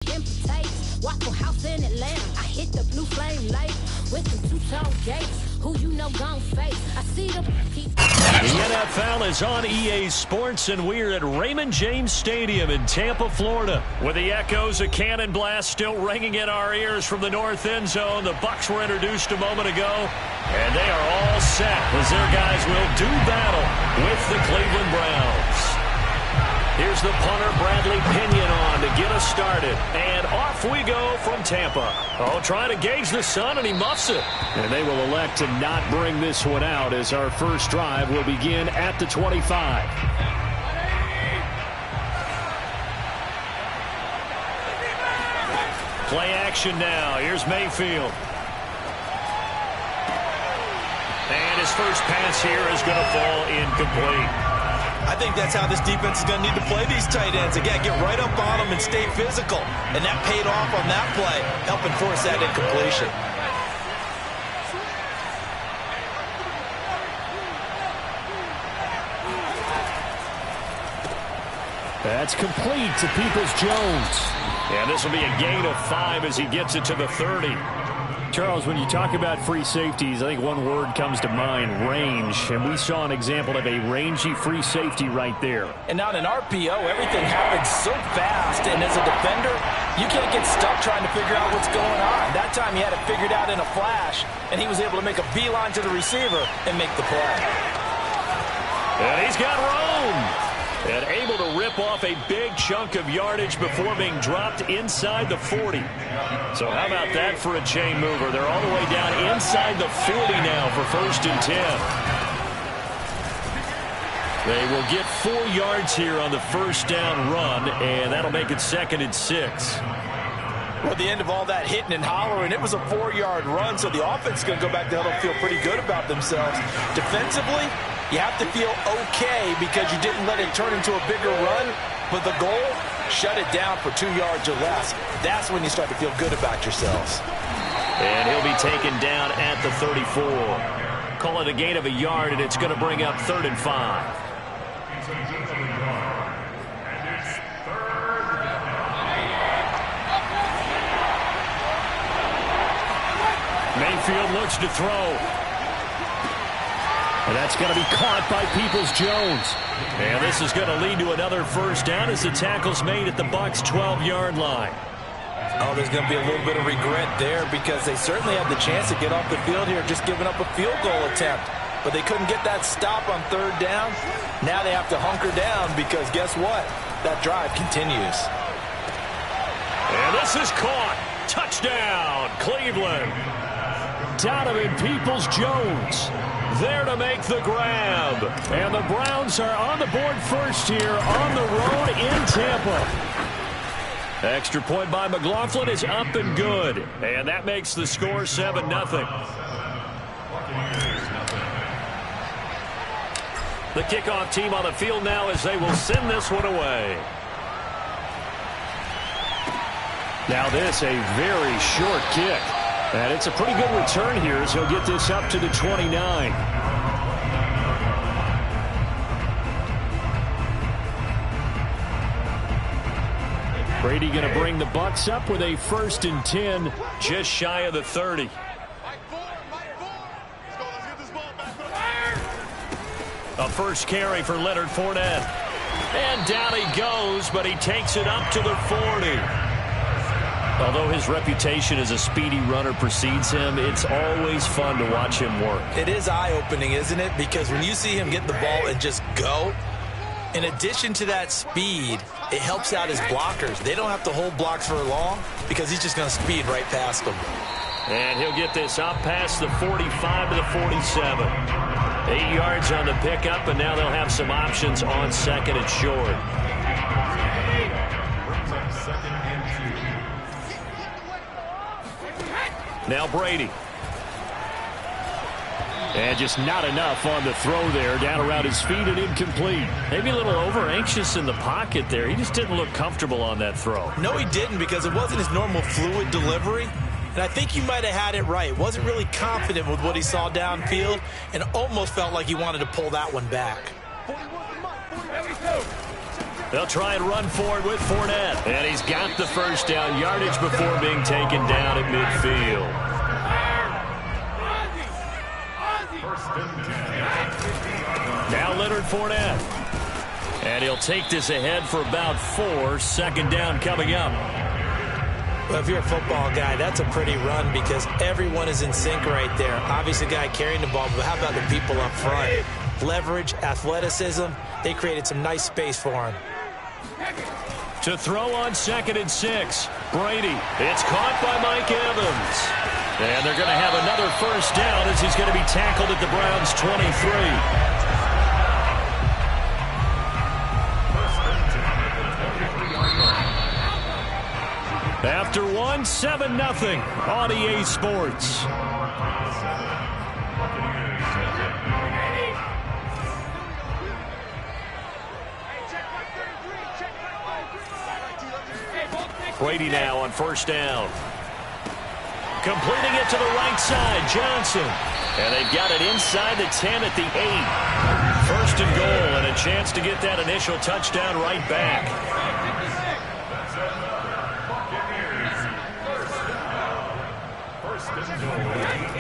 chicken potatoes. Waffle House in Atlanta. I hit the blue flame light with the two-tone gates. Who you know gon' face? I see the keep. The NFL is on EA Sports, and we're at Raymond James Stadium in Tampa, Florida, with the echoes of Cannon Blast still ringing in our ears from the north end zone. The Bucs were introduced a moment ago, and they are all set as their guys will do battle with the Cleveland Browns. Here's the punter, Bradley Pinion, on to get us started. And off we go from Tampa. Oh, trying to gauge the sun, and he muffs it. And they will elect to not bring this one out as our first drive will begin at the 25. Play action now. Here's Mayfield. And his first pass here is going to fall incomplete. I think that's how this defense is going to need to play these tight ends. Again, get right up on them and stay physical. And that paid off on that play, helping force that incompletion. That's complete to Peoples-Jones. And this will be a gain of 5 as he gets it to the 30. Charles, when you talk about free safeties, I think one word comes to mind, range. And we saw an example of a rangy free safety right there. And on an RPO, everything happens so fast. And as a defender, you can't get stuck trying to figure out what's going on. That time he had it figured out in a flash, and he was able to make a beeline to the receiver and make the play. And he's got room. And able to rip off a big chunk of yardage before being dropped inside the 40. So how about that for a chain mover? They're all the way down inside the 40 now for 1st and 10. They will get 4 yards here on the first down run, and that'll make it 2nd and 6. Well, at the end of all that hitting and hollering, it was a 4-yard run, so the offense is going to go back to huddle and feel pretty good about themselves. Defensively, you have to feel okay because you didn't let it turn into a bigger run, but the goal, shut it down for 2 yards or less. That's when you start to feel good about yourselves. And he'll be taken down at the 34. Call it a gain of a yard, and it's going to bring up 3rd and 5. Mayfield looks to throw. And that's going to be caught by Peoples-Jones. And this is going to lead to another first down as the tackle's made at the Bucs' 12-yard line. Oh, there's going to be a little bit of regret there because they certainly had the chance to get off the field here, just giving up a field goal attempt. But they couldn't get that stop on 3rd down. Now they have to hunker down because guess what? That drive continues. And this is caught. Touchdown, Cleveland. Donovan Peoples-Jones there to make the grab. And the Browns are on the board first here on the road in Tampa. Extra point by McLaughlin is up and good. And that makes the score 7-0. The kickoff team on the field now as they will send this one away. Now this a very short kick. And it's a pretty good return here as he'll get this up to the 29. Brady going to bring the Bucs up with a 1st and 10 just shy of the 30. A first carry for Leonard Fournette. And down he goes, but he takes it up to the 40. Although his reputation as a speedy runner precedes him, it's always fun to watch him work. It is eye-opening, isn't it? Because when you see him get the ball and just go, in addition to that speed, it helps out his blockers. They don't have to hold blocks for long because he's just going to speed right past them. And he'll get this up past the 45 to the 47. 8 yards on the pickup, and now they'll have some options on 2nd and short. Now Brady. And just not enough on the throw there. Down around his feet and incomplete. Maybe a little over-anxious in the pocket there. He just didn't look comfortable on that throw. No, he didn't because it wasn't his normal fluid delivery. And I think he might have had it right. Wasn't really confident with what he saw downfield and almost felt like he wanted to pull that one back. They'll try and run for it with Fournette. And he's got the first down yardage before being taken down at midfield. Now Leonard Fournette. And he'll take this ahead for about 4. Second down coming up. Well, if you're a football guy, that's a pretty run because everyone is in sync right there. Obviously, the guy carrying the ball, but how about the people up front? Leverage, athleticism, they created some nice space for him. To throw on 2nd and 6. Brady. It's caught by Mike Evans. And they're going to have another first down as he's going to be tackled at the Browns' 23. After 1, 7-0 on EA Sports. Brady now on first down. Completing it to the right side, Johnson. And they've got it inside the 10 at the 8. First and goal and a chance to get that initial touchdown right back.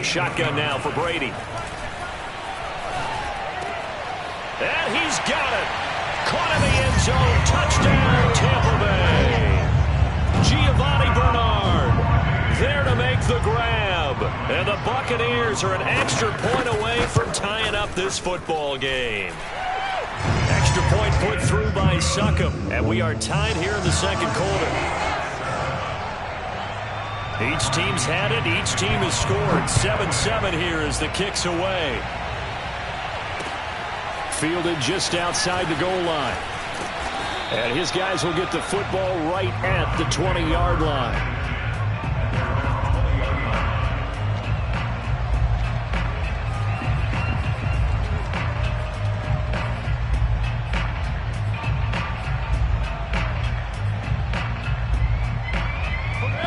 Shotgun now for Brady. And he's got it. Caught in the end zone. Touchdown, Tampa Bay. Giovanni Bernard there to make the grab. And the Buccaneers are an extra point away from tying up this football game. Extra point put through by Succop. And we are tied here in the second quarter. Each team's had it. Each team has scored. 7-7 here as the kick's away. Fielded just outside the goal line. And his guys will get the football right at the 20-yard line.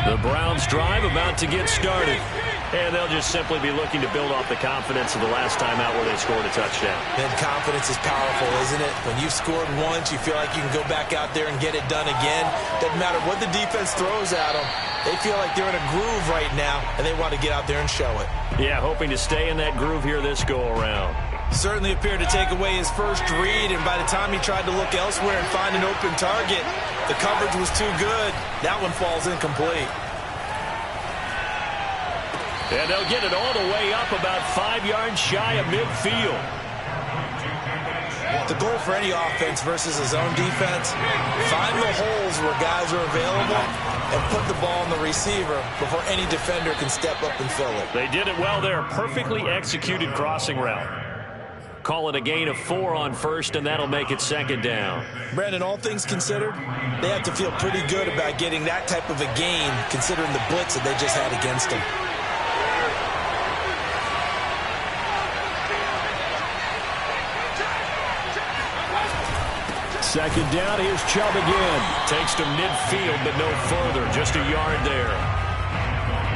The Browns drive about to get started. And they'll just simply be looking to build off the confidence of the last time out where they scored a touchdown. And confidence is powerful, isn't it? When you've scored once, you feel like you can go back out there and get it done again. Doesn't matter what the defense throws at them. They feel like they're in a groove right now, and they want to get out there and show it. Yeah, hoping to stay in that groove here this go-around. Certainly appeared to take away his first read, and by the time he tried to look elsewhere and find an open target, the coverage was too good. That one falls incomplete. And they'll get it all the way up about 5 yards shy of midfield. The goal for any offense versus his own defense, find the holes where guys are available and put the ball on the receiver before any defender can step up and fill it. They did it well there. Perfectly executed crossing route. Call it a gain of 4 on first, and that'll make it second down. Brandon, all things considered, they have to feel pretty good about getting that type of a gain considering the blitz that they just had against them. Second down, here's Chubb again. Takes to midfield, but no further. Just a yard there.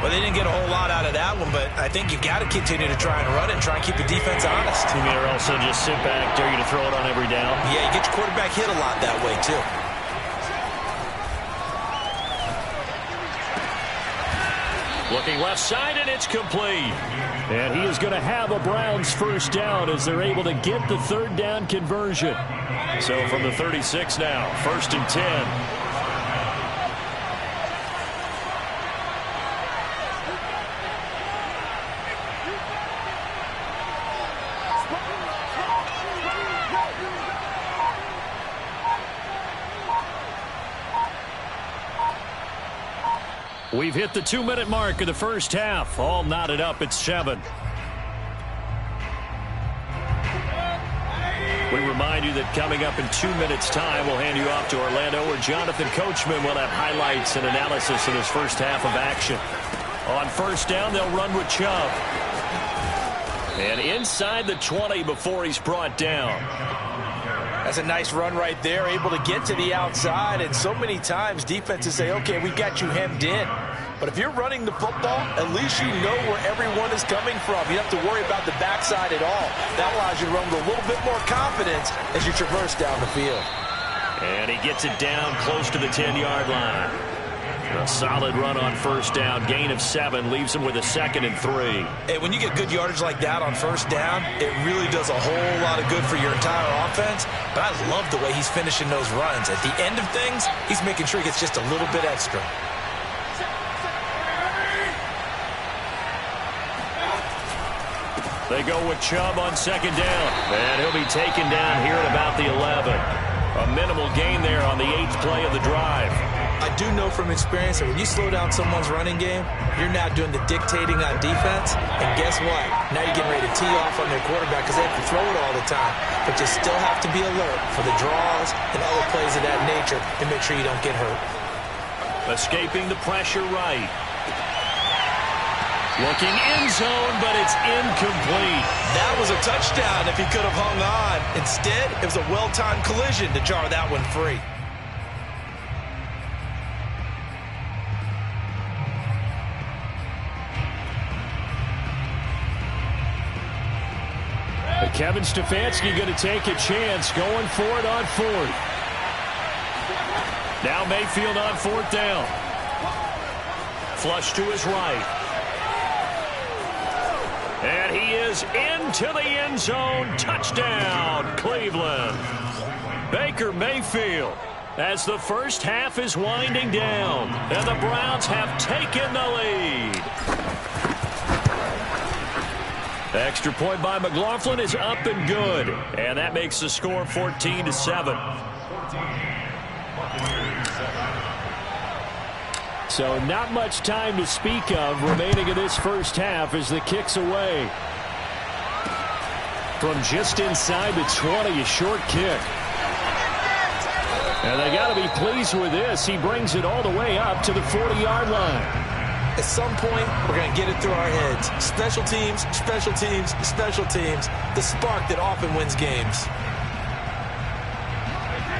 Well, they didn't get a whole lot out of that one, but I think you got to continue to try and run it and try and keep the defense honest. You mean, or also just sit back, dare you to throw it on every down? Yeah, you get your quarterback hit a lot that way, too. Looking left side, and it's complete. And he is going to have a Browns first down as they're able to get the third down conversion. So from the 36 now, 1st and 10. We've hit the 2-minute mark of the first half. All knotted up at 7. We remind you that coming up in 2 minutes' time, we'll hand you off to Orlando, where Jonathan Coachman will have highlights and analysis of this first half of action. On first down, they'll run with Chubb. And inside the 20 before he's brought down. That's a nice run right there, able to get to the outside. And so many times defenses say, okay, we got you hemmed in. But if you're running the football, at least you know where everyone is coming from. You don't have to worry about the backside at all. That allows you to run with a little bit more confidence as you traverse down the field. And he gets it down close to the 10-yard line. A solid run on first down. Gain of 7 leaves him with a 2nd and 3. Hey, when you get good yardage like that on first down, it really does a whole lot of good for your entire offense. But I love the way he's finishing those runs. At the end of things, he's making sure he gets just a little bit extra. They go with Chubb on 2nd down. And he'll be taken down here at about the 11. A minimal gain there on the 8th play of the drive. I do know from experience that when you slow down someone's running game, you're now doing the dictating on defense. And guess what? Now you're getting ready to tee off on their quarterback because they have to throw it all the time. But you still have to be alert for the draws and other plays of that nature to make sure you don't get hurt. Escaping the pressure right. Looking end zone, but it's incomplete. That was a touchdown if he could have hung on. Instead, it was a well-timed collision to jar that one free. Kevin Stefanski going to take a chance, going for it on 4th. Now Mayfield on 4th down. Flush to his right. And he is into the end zone. Touchdown, Cleveland. Baker Mayfield, as the first half is winding down, and the Browns have taken the lead. Extra point by McLaughlin is up and good. And that makes the score 14-7. So not much time to speak of remaining in this first half as the kick's away. From just inside the 20, a short kick. And they got to be pleased with this. He brings it all the way up to the 40-yard line. At some point, we're going to get it through our heads. Special teams, special teams, special teams. The spark that often wins games.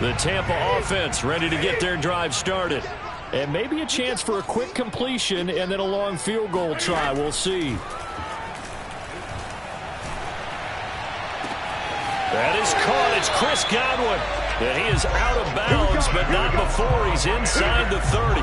The Tampa offense ready to get their drive started. And maybe a chance for a quick completion and then a long field goal try. We'll see. That is caught. It's Chris Godwin. And he is out of bounds, but not before he's inside the 30.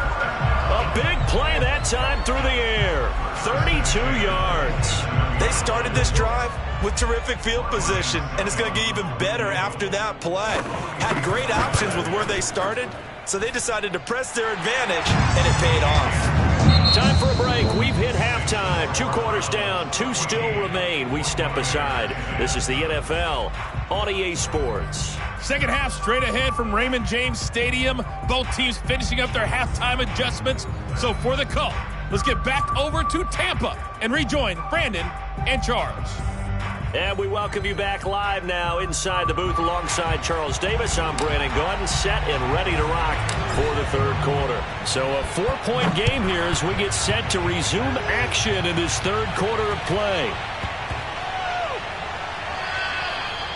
A big play that time through the air. 32 yards. They started this drive with terrific field position, and it's going to get even better after that play. Had great options with where they started, so they decided to press their advantage, and it paid off. Time for a break. We've hit halftime. 2 quarters down. 2 still remain. We step aside. This is the NFL on EA Sports. Second half straight ahead from Raymond James Stadium. Both teams finishing up their halftime adjustments. So for the call, let's get back over to Tampa and rejoin Brandon and Charles. And we welcome you back live now inside the booth alongside Charles Davis. I'm Brandon Gaudin, set and ready to rock for the third quarter. So a 4-point game here as we get set to resume action in this third quarter of play.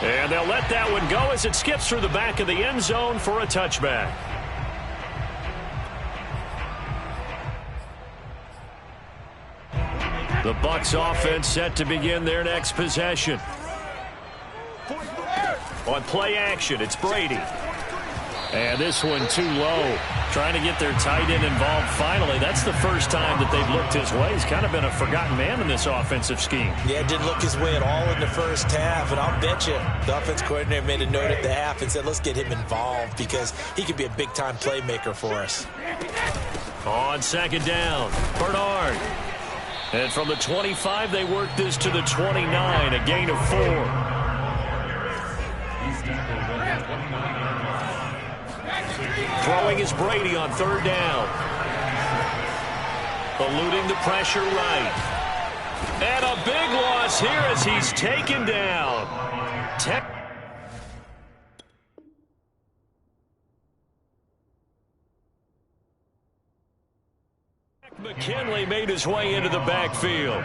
And they'll let that one go as it skips through the back of the end zone for a touchback. The Bucs offense set to begin their next possession. On play action, it's Brady. And this one too low. Trying to get their tight end involved finally. That's the first time that they've looked his way. He's kind of been a forgotten man in this offensive scheme. Yeah, didn't look his way at all in the first half. And I'll bet you the offense coordinator made a note at the half and said, let's get him involved because he could be a big-time playmaker for us. On 2nd down, Bernard. And from the 25, they work this to the 29, a gain of 4. Throwing is Brady on 3rd down. Eluding the pressure right. And a big loss here as he's taken down. McKinley made his way into the backfield.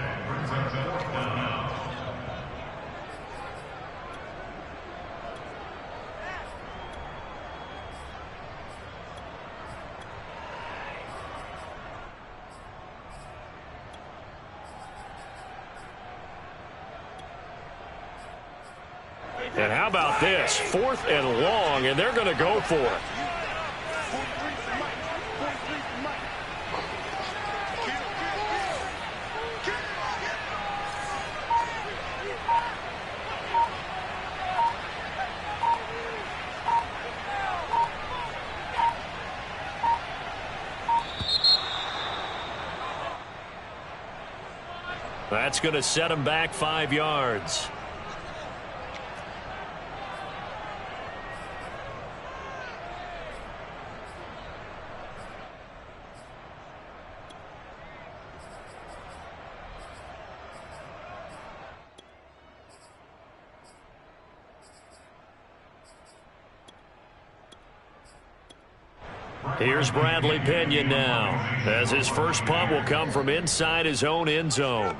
And how about this? 4th and long, and they're going to go for it. That's going to set him back 5 yards. Here's Bradley Pinion now, as his first punt will come from inside his own end zone.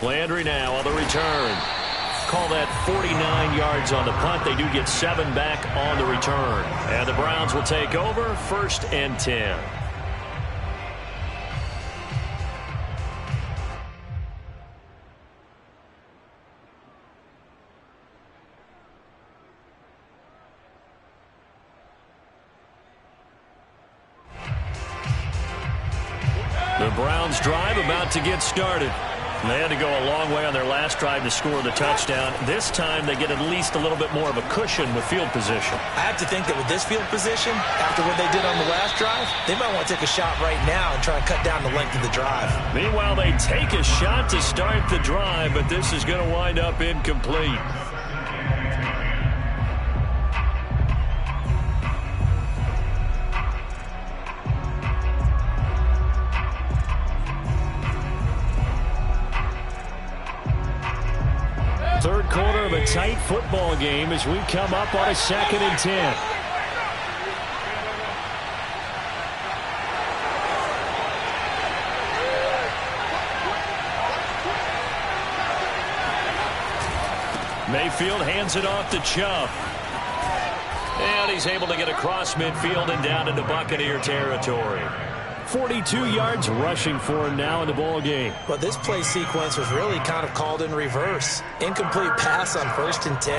Landry now on the return. Call that 49 yards on the punt. They do get 7 back on the return. And the Browns will take over 1st and 10. The Browns drive about to get started. They had to go a long way on their last drive to score the touchdown. This time they get at least a little bit more of a cushion with field position. I have to think that with this field position, after what they did on the last drive, they might want to take a shot right now and try and cut down the length of the drive. Meanwhile, they take a shot to start the drive, but this is going to wind up incomplete. Third quarter of a tight football game as we come up on a 2nd and 10. Mayfield hands it off to Chubb. And he's able to get across midfield and down into Buccaneer territory. 42 yards rushing for him now in the ball game. Well, this play sequence was really kind of called in reverse. Incomplete pass on 1st and 10.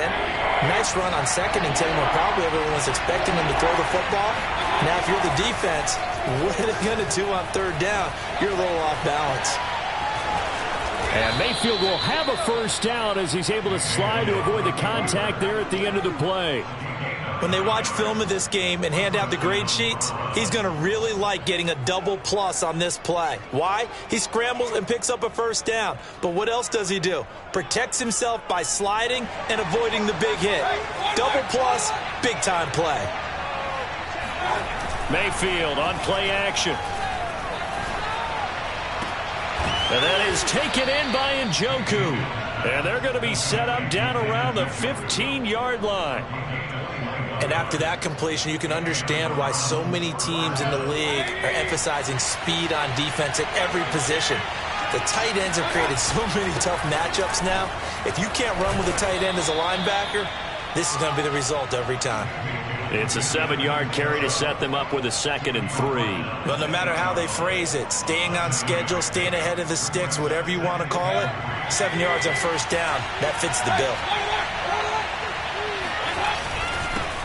Nice run on 2nd and 10 when probably everyone was expecting him to throw the football. Now, if you're the defense, what are they going to do on 3rd down? You're a little off balance. And Mayfield will have a first down as he's able to slide to avoid the contact there at the end of the play. When they watch film of this game and hand out the grade sheets, he's going to really like getting a double plus on this play. Why? He scrambles and picks up a first down. But what else does he do? Protects himself by sliding and avoiding the big hit. Double plus, big time play. Mayfield on play action. And that is taken in by Njoku. And they're going to be set up down around the 15-yard line. And after that completion, you can understand why so many teams in the league are emphasizing speed on defense at every position. The tight ends have created so many tough matchups now. If you can't run with a tight end as a linebacker, this is going to be the result every time. It's a 7-yard carry to set them up with a 2nd and 3. But no matter how they phrase it, staying on schedule, staying ahead of the sticks, whatever you want to call it, 7 yards on first down, that fits the bill.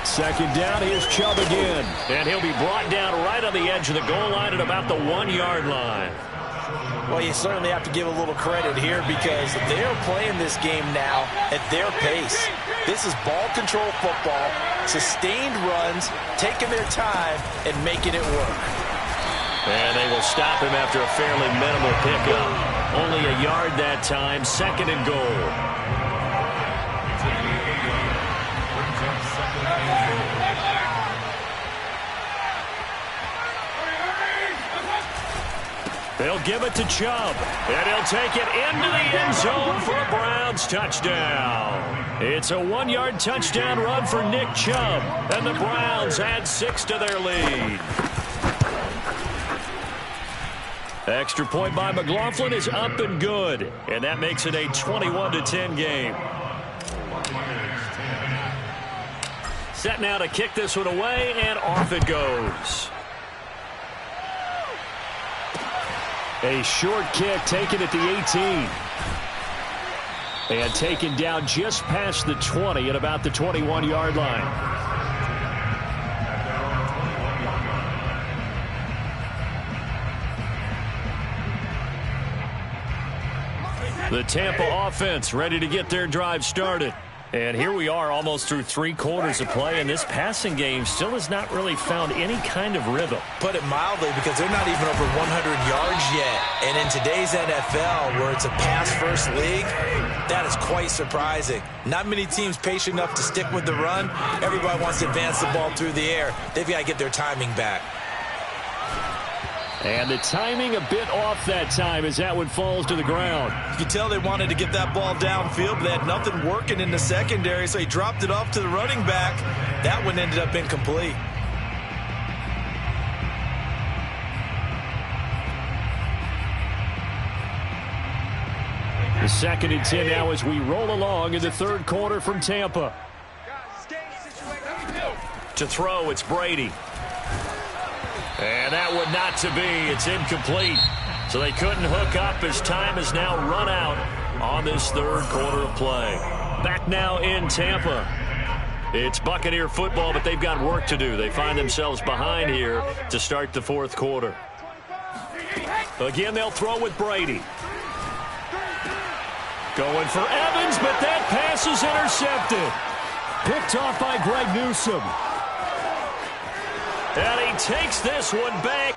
2nd down, here's Chubb again. And he'll be brought down right on the edge of the goal line at about the 1-yard line. Well, you certainly have to give a little credit here because they're playing this game now at their pace. This is ball control football, sustained runs, taking their time and making it work. And they will stop him after a fairly minimal pickup. Only a yard that time, 2nd and goal. They'll give it to Chubb, and he'll take it into the end zone for a Browns touchdown. It's a 1-yard touchdown run for Nick Chubb, and the Browns add 6 to their lead. Extra point by McLaughlin is up and good, and that makes it a 21-10 game. Set now to kick this one away, and off it goes. A short kick taken at the 18. And taken down just past the 20 at about the 21-yard line. The Tampa offense ready to get their drive started. And here we are almost through 3 quarters of play, and this passing game still has not really found any kind of rhythm. Put it mildly, because they're not even over 100 yards yet. And in today's NFL, where it's a pass-first league, that is quite surprising. Not many teams patient enough to stick with the run. Everybody wants to advance the ball through the air. They've got to get their timing back. And the timing a bit off that time as that one falls to the ground. You can tell they wanted to get that ball downfield, but they had nothing working in the secondary, so he dropped it off to the running back. That one ended up incomplete. The 2nd and 10 now as we roll along in the 3rd quarter from Tampa. To throw, it's Brady. And that one not to be. It's incomplete. So they couldn't hook up as time has now run out on this 3rd quarter of play. Back now in Tampa. It's Buccaneer football, but they've got work to do. They find themselves behind here to start the 4th quarter. Again, they'll throw with Brady. Going for Evans, but that pass is intercepted. Picked off by Greg Newsome. And he takes this one back